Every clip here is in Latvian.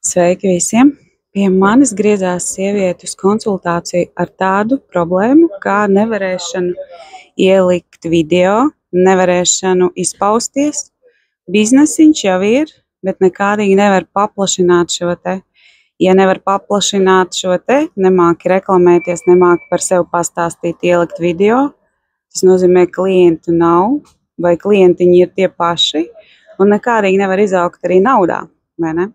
Sveiki visiem! Pie manis griezās sieviete uz konsultāciju ar tādu problēmu, kā nevarēšanu ielikt video, nevarēšanu izpausties. Biznesiņš jau ir, bet nekādīgi nevar paplašināt šo te. Ja nevar paplašināt šo te, nemāki reklamēties, nemāki par sevi pastāstīt, ielikt video, tas nozīmē, ka klientu nav, vai klientiņi ir tie paši, un nekādīgi nevar izaugt arī naudā, vai ne?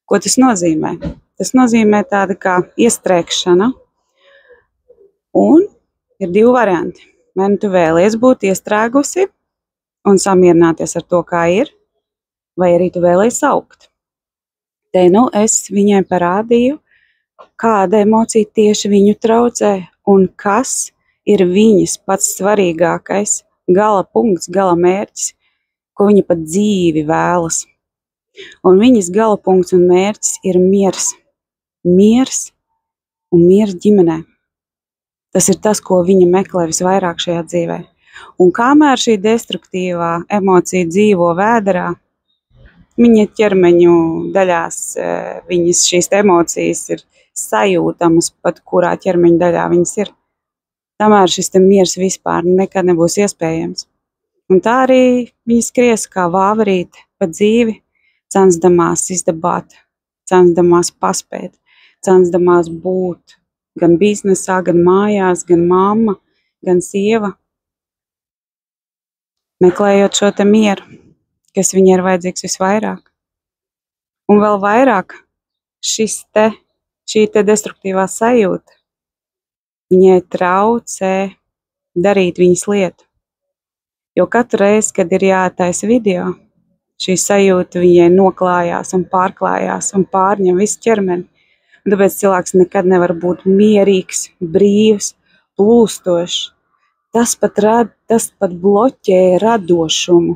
Ko tas nozīmē? Tas nozīmē tāda kā iestrēgšana, un ir divi varianti. Vai nu tu vēlies būt iestrēgusi un samierināties ar to, kā ir, vai arī tu vēlies augt. Te nu es viņai parādīju, kāda emocija tieši viņu traucē un kas ir viņas pats svarīgākais gala punkts, gala mērķis, ko viņa pat dzīvi vēlas. Un viņas gala punkts un mērķis ir miers. Miers un miers ģimenē. Tas ir tas, ko viņa meklē visvairāk šajā dzīvē. Un kamēr šī destruktīvā emocija dzīvo vēderā, viņa ķermeņu daļās, viņas šīs emocijas ir sajūtamas, pat kurā ķermeņa daļā viņas ir. Tamēr šis te miers vispār nekad nebūs iespējams. Un tā arī viņa skries kā vāverīte pa dzīvi, censdamās izdabāt, censdamās paspēt, censdamās būt gan biznesā, gan mājās, gan mamma, gan sieva. Meklējot šo te mieru, kas viņai ir vajadzīgs visvairāk. Un vēl vairāk šī te destruktīvā sajūta viņai traucē darīt viņas lietu. Jo katru reizi, kad ir jātaisa video, šī sajūta viņai noklājās un pārklājās un pārņem visu ķermeni. Un tāpēc cilvēks nekad nevar būt mierīgs, brīvs, plūstošs. Tas pat bloķē radošumu.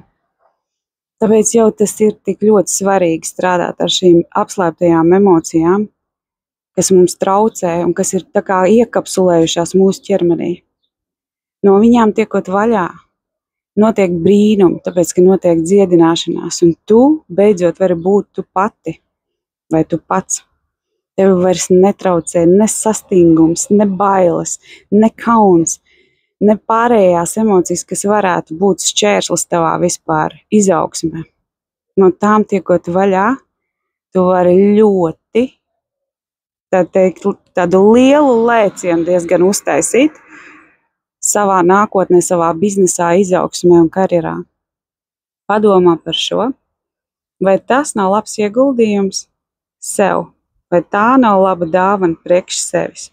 Tāpēc jau tas ir tik ļoti svarīgi strādāt ar šīm apslēptajām emocijām, kas mums traucē un kas ir tā kā iekapsulējušās mūsu ķermenī. No viņām tiekot vaļā, notiek brīnumi, tāpēc, ka notiek dziedināšanās, un tu beidzot vari būt tu pati vai tu pats. Tevi vairs netraucē ne sastingums, ne bailes, ne kauns, ne pārējās emocijas, kas varētu būt šķērslis tavā vispār izaugsmē. No tām tiekot vaļā, tu vari ļoti, tādu lielu lēcienu diezgan uztaisīt savā nākotnē, savā biznesā, izaugsmē un karjerā. Padomā par šo, vai tas nav labs ieguldījums sev, vai tā nav laba dāvana priekš sevis.